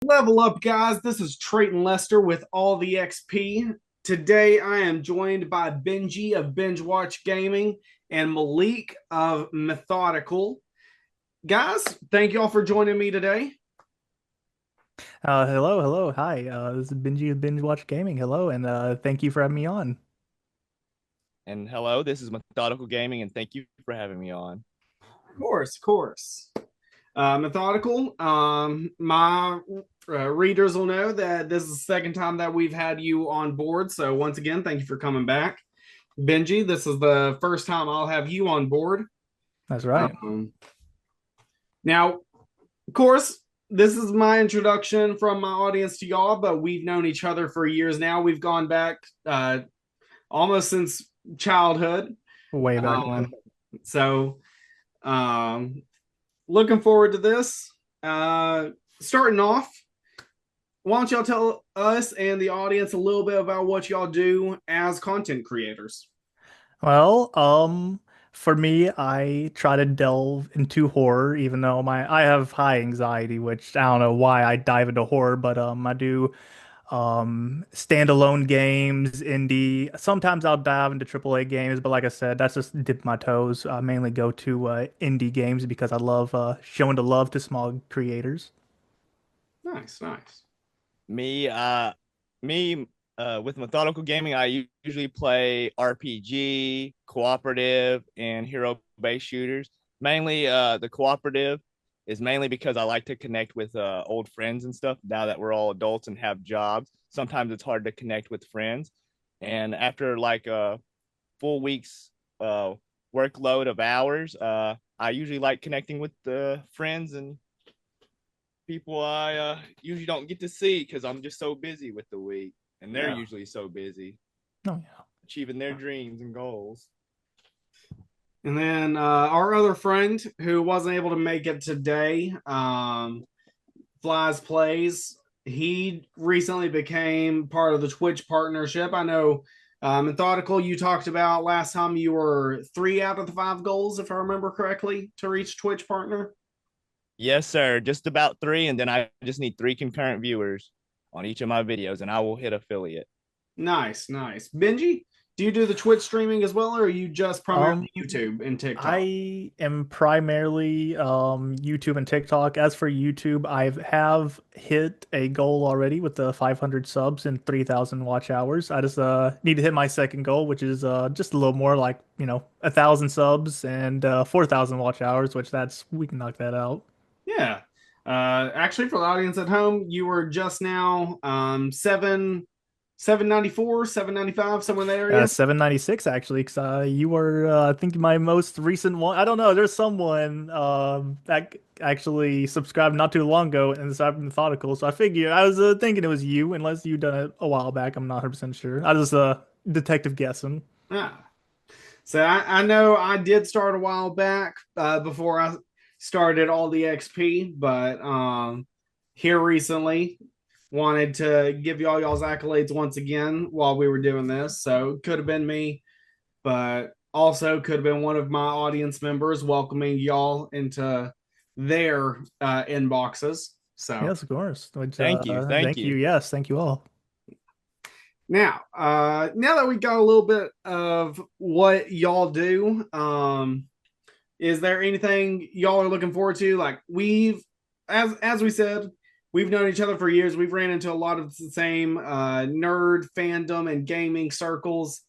Level up, guys. This is Treyton Lester with AllTheXP. Today, I am joined by Benji of Binge Watch Gaming and Malik of Methodical. Guys, thank you all for joining me today. Hello, hi. This is Benji of Binge Watch Gaming. Hello, and thank you for having me on. And hello, this is Methodical Gaming, and thank you for having me on. Of course. Methodical, my readers will know that this is the second time that we've had you on board. So, once again, thank you for coming back. Benji, this is the first time I'll have you on board. That's right. Now, of course, this is my introduction from my audience to y'all, but we've known each other for years now. We've gone back almost since childhood. Way back Um, when. so, um, looking forward to this. Starting off, why don't y'all tell us and the audience a little bit about what y'all do as content creators? Well, for me, I try to delve into horror, even though I have high anxiety, which I don't know why I dive into horror, but I do standalone games, indie. Sometimes I'll dive into AAA games, but like I said, that's just dip my toes. I mainly go to indie games because I love showing the love to small creators. Nice. Me, uh, me, with Methodical Gaming, I usually play RPG, cooperative, and hero-based shooters. Mainly, the cooperative is mainly because I like to connect with old friends and stuff. Now that we're all adults and have jobs, sometimes it's hard to connect with friends. And after like a full week's uh, workload of hours, I usually like connecting with the friends and people I usually don't get to see because I'm just so busy with the week, and they're Yeah. usually so busy Oh yeah. achieving their dreams and goals. And then our other friend who wasn't able to make it today, Flies Plays. He recently became part of the Twitch partnership. I know Methodical, you talked about last time you were 3 out of the 5 goals, if I remember correctly, to reach Twitch partner. Yes, sir. Just about three, and then I just need three concurrent viewers on each of my videos, and I will hit affiliate. Nice. Benji, do you do the Twitch streaming as well, or are you just primarily Um, YouTube and TikTok? I am primarily YouTube and TikTok. As for YouTube, I have hit a goal already with the 500 subs and 3,000 watch hours. I just need to hit my second goal, which is just a little more like, 1,000 subs and 4,000 watch hours, which that's we can knock that out. Yeah. Actually, for the audience at home, you were just now 794, 795, somewhere in that area. 796 actually, because you were I think my most recent one. I don't know. There's someone that actually subscribed not too long ago and it's methodical. So I figured I was thinking it was you, unless you done it a while back. I'm not 100% sure. I was detective guessing. Ah. So I know I did start a while back before I started all the XP, but here recently wanted to give y'all's accolades once again while we were doing this. So could have been me, but also could have been one of my audience members welcoming y'all into their inboxes. So Yes, of course. Which Thank you, thank thank you. you. Yes, thank you all. now that we got a little bit of what y'all do, is there anything y'all are looking forward to? Like as we said, we've known each other for years. We've ran into a lot of the same nerd fandom and gaming circles.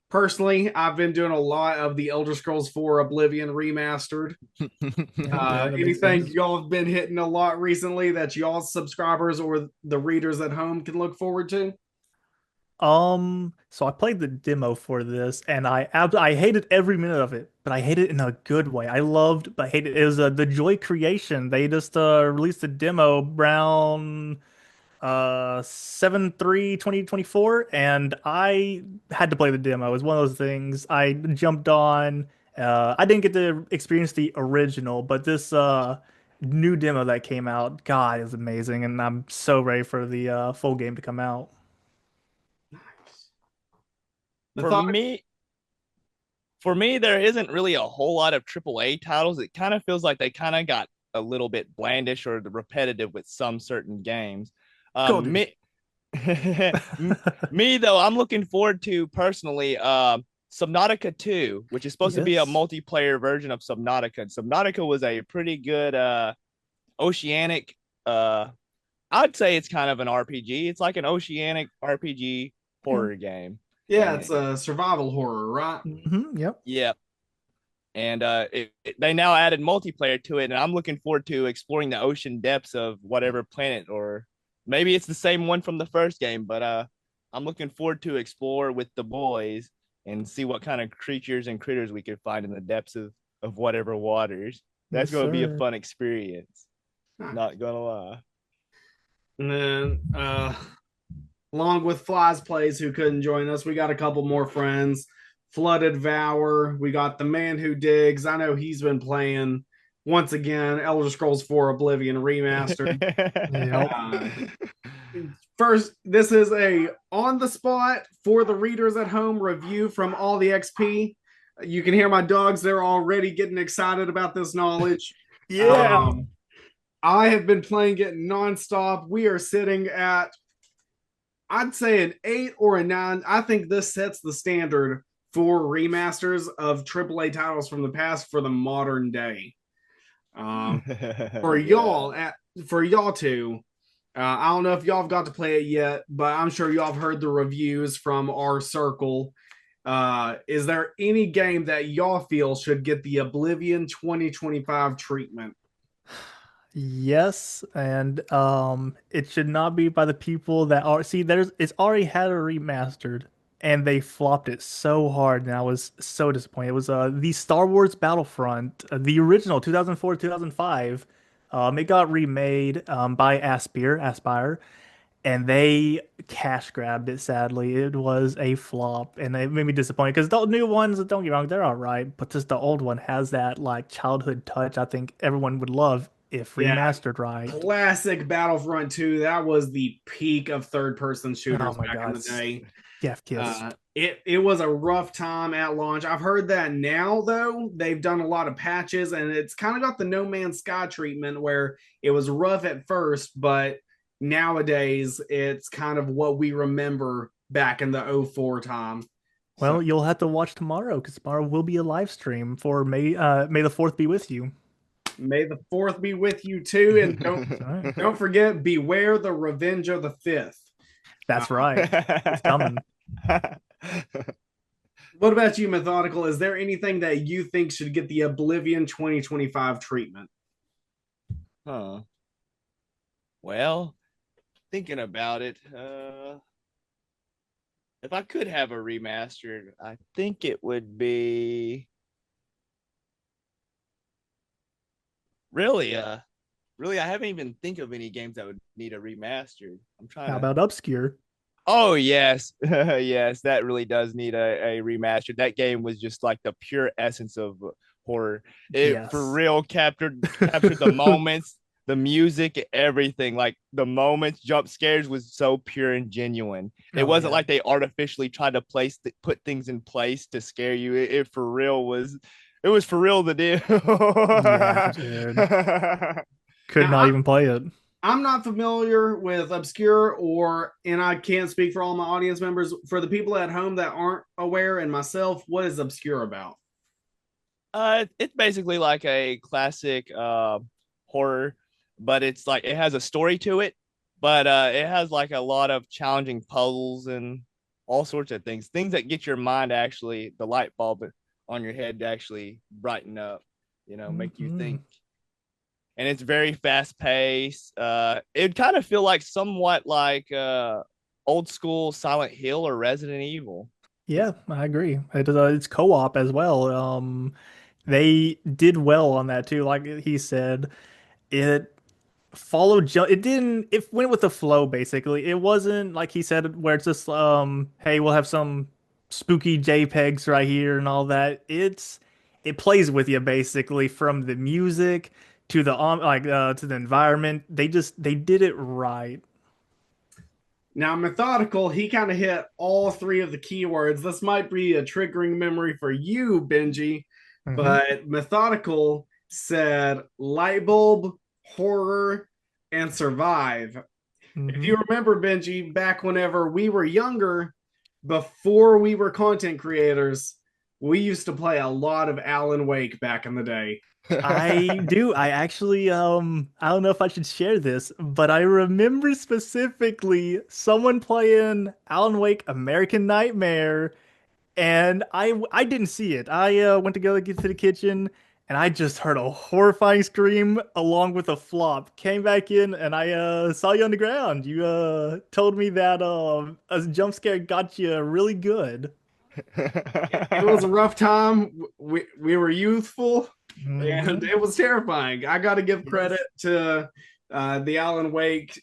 Personally, I've been doing a lot of the Elder Scrolls 4 Oblivion remastered. Yeah, yeah, that makes Anything sense. y'all have been hitting a lot recently that y'all subscribers or the readers at home can look forward to? So I played the demo for this and I hated every minute of it, but I hated it in a good way. I loved, but hated it was the Joy Creation. They just released a demo around 7/3/2024 and I had to play the demo. It was one of those things I jumped on. I didn't get to experience the original, but this new demo that came out, God, is amazing and I'm so ready for the full game to come out. For Methodic. me, for me, there isn't really a whole lot of AAA titles. It kind of feels like they kind of got a little bit blandish or repetitive with some certain games. Golden. Me, me though, I'm looking forward to personally Subnautica 2, which is supposed to be a Yes. multiplayer version of Subnautica. And Subnautica was a pretty good oceanic I'd say it's kind of an RPG. It's like an oceanic RPG horror game. Yeah, And it's a survival horror, right? Yep. yeah, and they now added multiplayer to it, and I'm looking forward to exploring the ocean depths of whatever planet, or maybe it's the same one from the first game. But I'm looking forward to explore with the boys and see what kind of creatures and critters we could find in the depths of whatever waters. That's Yes, going to be a sir. fun experience. Huh. Not gonna lie. And then, along with Flies Plays, who couldn't join us, we got a couple more friends. Flooded Vower. We got the man who digs. I know he's been playing once again Elder Scrolls 4 Oblivion Remastered. First, this is a on the spot for the readers at home review from All the XP. You can hear my dogs; they're already getting excited about this knowledge. Yeah. I have been playing it nonstop. We are sitting at, I'd say, an 8 or a 9. I think this sets the standard for remasters of AAA titles from the past for the modern day. For y'all, for y'all two, I don't know if y'all have got to play it yet, but I'm sure y'all have heard the reviews from our circle. Is there any game that y'all feel should get the Oblivion 2025 treatment? Yes, and it should not be by the people that are it's already had a remastered and they flopped it so hard and I was so disappointed. It was the Star Wars Battlefront, the original 2004, 2005. It got remade by Aspire, and they cash grabbed it sadly. It was a flop and it made me disappointed because the new ones, don't get me wrong, they're all right, but just the old one has that like childhood touch I think everyone would love if Yeah, remastered right. classic Battlefront 2. That was the peak of third person Oh shooters my back in God. the day. Chef kiss. It was a rough time at launch. I've heard that now though they've done a lot of patches and it's kind of got the No Man's Sky treatment where it was rough at first, but nowadays it's kind of what we remember back in the '04 time. So Well, you'll have to watch tomorrow because tomorrow will be a live stream for May the 4th be with you. may the fourth be with you too, and don't forget, beware the Revenge of the Fifth. That's right. It's coming. What about you, Methodical? Is there anything that you think should get the Oblivion 2025 treatment? Huh. Well, thinking about it, if I could have a remastered, I think it would be really, really. I haven't even think of any games that would need a remastered. I'm trying How to. about Obscure? Oh yes, yes, that really does need a remaster. That game was just like the pure essence of horror. It Yes. for real captured the moments, the music, everything. Like the moments, jump scares was so pure and genuine. It wasn't like they artificially tried to put things in place to scare you. It for real was. It was for real the deal. Yeah, dude. Could Now, not even play it. I'm not familiar with Obscure, and I can't speak for all my audience members. For the people at home that aren't aware, and myself, what is Obscure about? It's basically like a classic horror, but it's like it has a story to it, but it has like a lot of challenging puzzles and all sorts of things that get your mind actually the light bulb on your head to actually brighten up, make you think. And it's very fast paced. It kind of feel like somewhat like old school Silent Hill or Resident Evil. Yeah, I agree. It's co-op as well. They did well on that too. Like he said, it it went with the flow basically. It wasn't like he said where it's just hey, we'll have some spooky JPEGs right here and all that. It plays with you basically from the music to the to the environment. They did it right. Now, Methodical, he kind of hit all three of the keywords. This might be a triggering memory for you, Benji, but Methodical said light bulb, horror, and survive. If Hmm. you remember, Benji, back whenever we were younger, before we were content creators, we used to play a lot of Alan Wake back in the day. I do. I actually, I don't know if I should share this, but I remember specifically someone playing Alan Wake American Nightmare, and I didn't see it. I went to go get to the kitchen, and I just heard a horrifying scream along with a flop. Came back in, and I saw you on the ground. You told me that a jump scare got you really good. It was a rough time. We were youthful, and Hmm. it was terrifying. I got to give credit Yes. to the Alan Wake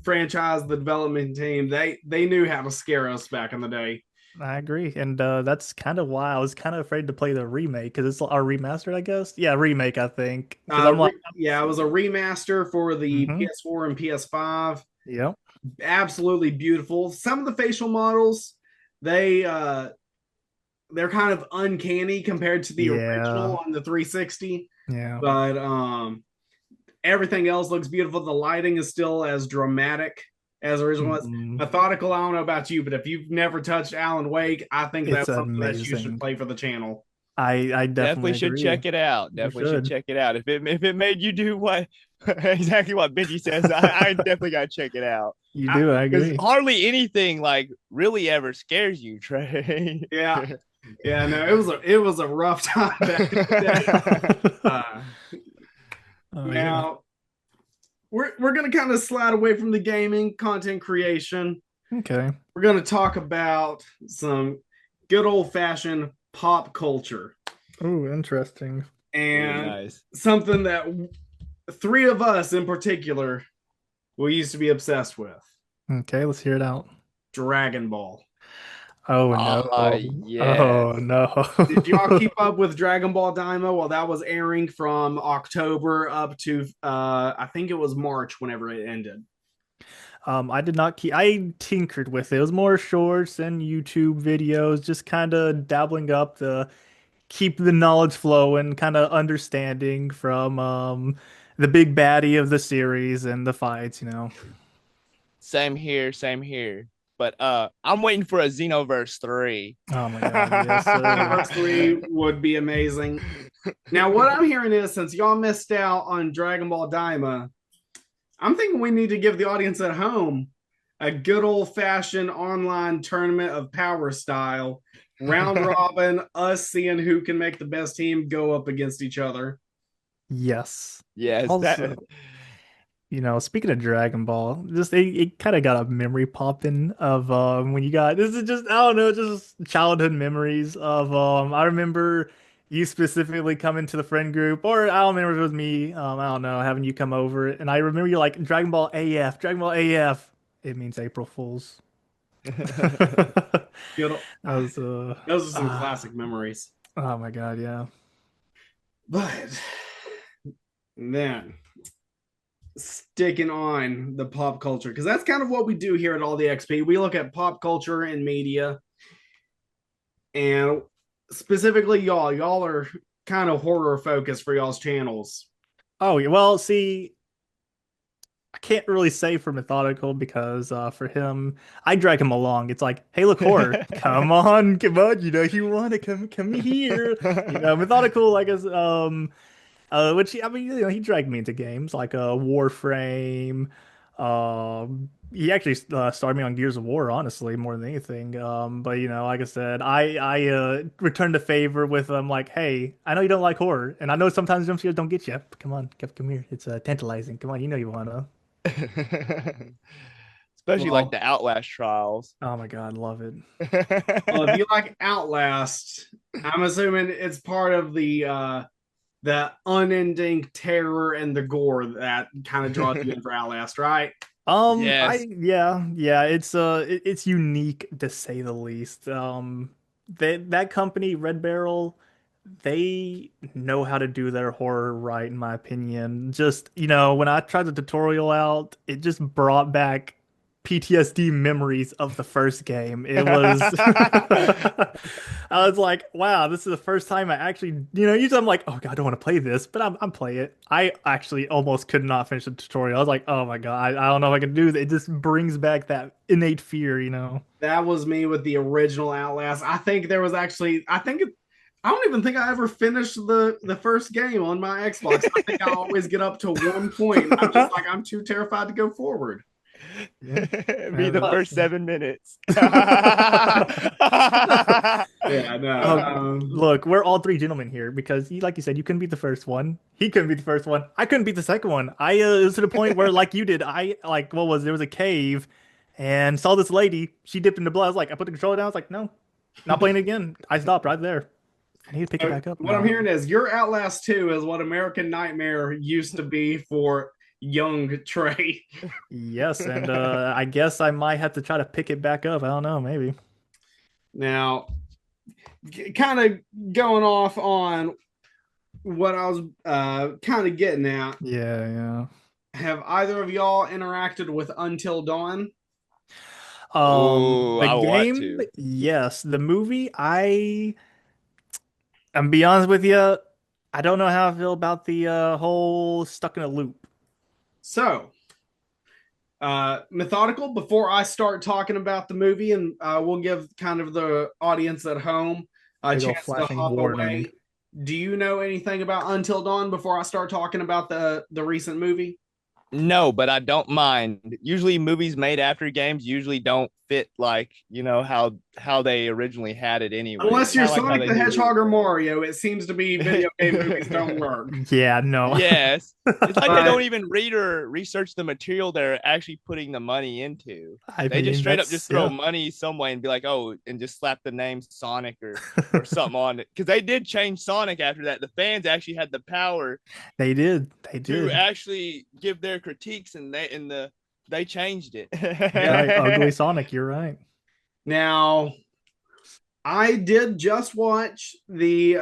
franchise, the development team. They knew how to scare us back in the day. I agree, and that's kind of why I was kind of afraid to play the remake because it's a remastered, I guess. Yeah, remake, I think, because I'm like, Yeah, it was a remaster for the mm-hmm. PS4 and PS5. Yep, Absolutely beautiful. Some of the facial models, they they're kind of uncanny compared to the yeah, original on the 360, yeah. but everything else looks beautiful. The lighting is still as dramatic as the original was. Hmm. Methodical, I don't know about you, but if you've never touched Alan Wake, I think It's that's something that you should amazing. play for the channel. I definitely Definitely should agree. check it out. You Definitely should should. check it out. If it made you do what exactly what Benji says, I definitely gotta check it out. You do. I Because agree. hardly anything like really ever scares you, Trey. Yeah, yeah, no, it was a rough time back in the day. Uh, Oh yeah. Now we're gonna kind of slide away from the gaming content creation. Okay. We're gonna talk about some good old fashioned pop culture Oh, interesting. Ooh, and nice. something that three of us in particular we used to be obsessed with: Okay, let's hear it out. Dragon Ball. Oh no. Oh Yes. Did y'all no. keep up with Dragon Ball Daima? Well, that was airing from October up to I think it was March whenever it ended. I did not keep, I tinkered with it. It was more shorts and YouTube videos, just kind of dabbling up the keep the knowledge flowing, kind of understanding from the big baddie of the series and the fights, you know. Same here, same here. But I'm waiting for a Xenoverse 3. Oh my God, yes, sir. Verse 3 would be amazing. Now, what I'm hearing is since y'all missed out on Dragon Ball Daima, I'm thinking we need to give the audience at home a good old fashioned online tournament of power style, round robin, us seeing who can make the best team go up against each other. Yes. Yes, Also, that speaking of Dragon Ball, just it kind of got a memory popping of when you got this is just I don't know, just childhood memories of I remember you specifically coming to the friend group, or I don't remember if it was me, I don't know, having you come over, and I remember you like Dragon Ball AF, Dragon Ball AF. It means April Fools. That You know, was those are some ah, classic memories. oh my God, yeah. But then sticking on the pop culture, because that's kind of what we do here at All the XP. We look at pop culture and media, and specifically y'all are kind of horror focused for y'all's channels. Oh, yeah, well, see, I can't really say for methodical because for him, I drag him along. It's like, hey, look, horror, come on, you know you want to come here. You know, methodical, like as which I mean, you know, he dragged me into games like Warframe. He actually started me on Gears of War, honestly, more than anything. But you know, like I said, I returned the favor with like, hey, I know you don't like horror, and I know sometimes jump scares don't get you. But come on, come here. It's tantalizing. Come on, you know you wanna. especially like Well, the Outlast trials. Oh my God, love it. well, if you like Outlast, I'm assuming it's part of the unending terror and the gore that kind of draws you in for Outlast, right? Yes. Yeah, it's unique to say the least. That company, Red Barrel, they know how to do their horror right, in my opinion. Just, you know, when I tried the tutorial out, it just brought back PTSD memories of the first game. It was I was like, wow, this is the first time I actually, usually I'm like, oh God, I don't want to play this, but I'm playing it. I actually almost could not finish the tutorial. I was like, oh my God, I don't know if I can do this. It just brings back that innate fear. That was me with the original Outlast. I think there was actually, I don't even think I ever finished the first game on my Xbox. I think I always get up to one point. And I'm just like, I'm too terrified to go forward. Yeah. Be the first 7 minutes. Yeah, no. Look, we're all three gentlemen here because, like you said, you couldn't beat the first one. He couldn't beat the first one. I couldn't beat the second one. It was to the point where, like you did, there was a cave and saw this lady. She dipped into blood. I was like, I put the controller down. I was like, no, not playing it again. I stopped right there. I need to pick it back up. What I'm hearing is your Outlast 2 is what American Nightmare used to be for young Trey. Yes, and I guess I might have to try to pick it back up. I don't know, maybe. Now, kind of going off on what I was kind of getting at. Yeah. Have either of y'all interacted with Until Dawn? The game, yes. The movie, I'm be honest with you, I don't know how I feel about the whole stuck in a loop. So, Methodical, before I start talking about the movie, and we'll give kind of the audience at home a chance to hop away. Do you know anything about Until Dawn before I start talking about the recent movie? No, but I don't mind. Usually movies made after games usually don't fit like, how they originally had it anyway. Unless you're Sonic the Hedgehog or Mario, it seems to be video game movies don't work. Yeah, no. Yes. It's like they don't even read or research the material they're actually putting the money into. They just straight up just throw money some way and be like, oh, and just slap the name Sonic or something on it. Because they did change Sonic after that. The fans actually had the power. They did. To actually give their critiques, and they changed it. Right, ugly Sonic, you're right. Now, I did just watch the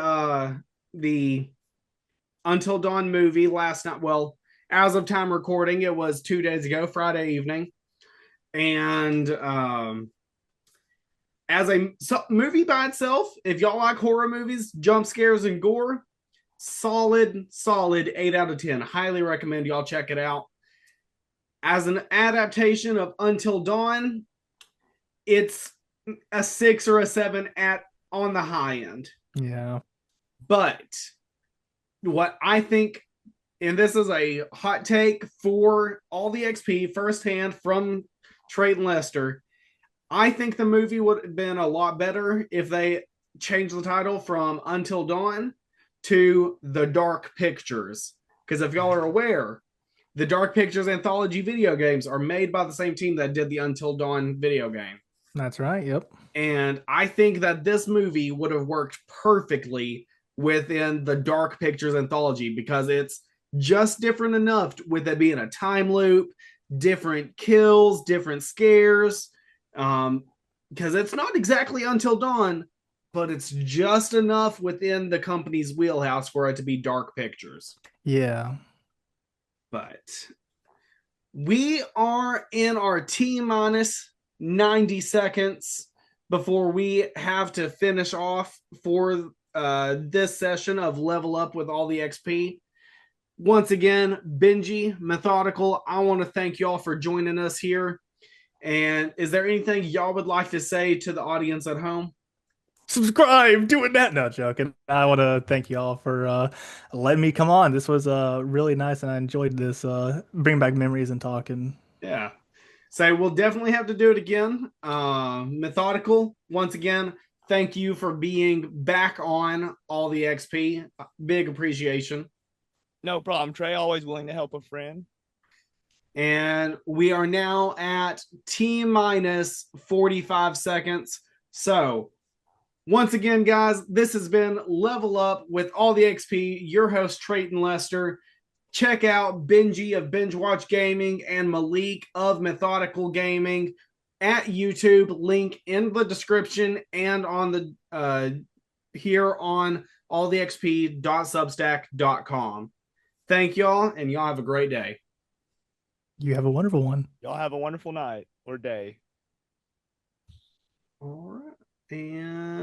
Until Dawn movie last night. Well, as of time recording, it was 2 days ago, Friday evening. And as a movie by itself, if y'all like horror movies, jump scares, and gore, solid 8 out of 10. Highly recommend y'all check it out. As an adaptation of Until Dawn, it's a 6 or a 7 on the high end. Yeah. But what I think, and this is a hot take for AllTheXP firsthand from Treyton Lester, I think the movie would have been a lot better if they changed the title from Until Dawn to The Dark Pictures. Because if y'all are aware, the Dark Pictures anthology video games are made by the same team that did the Until Dawn video game. That's right, yep. And I think that this movie would have worked perfectly within the Dark Pictures anthology because it's just different enough with it being a time loop, different kills, different scares. Because it's not exactly Until Dawn, but it's just enough within the company's wheelhouse for it to be Dark Pictures. Yeah. But we are in our T-minus 90 seconds before we have to finish off for this session of Level Up with AllTheXP. Once again, Benji, Methodical, I want to thank y'all for joining us here. And is there anything y'all would like to say to the audience at home? Subscribe, doing that. No, joking. I want to thank y'all for letting me come on. This was really nice, and I enjoyed this. Bring back memories and talking. Yeah. So we'll definitely have to do it again. Methodical, once again, thank you for being back on AllTheXP. Big appreciation. No problem, Trey. Always willing to help a friend. And we are now at T-minus 45 seconds. So once again, guys, this has been Level Up with AllTheXP, your host, Treyton Lester. Check out Benji of Binge Watch Gaming and Malik of Methodical Gaming at YouTube. Link in the description and on the here on allthexp.substack.com. Thank y'all, and y'all have a great day. You have a wonderful one. Y'all have a wonderful night. or day. All right. And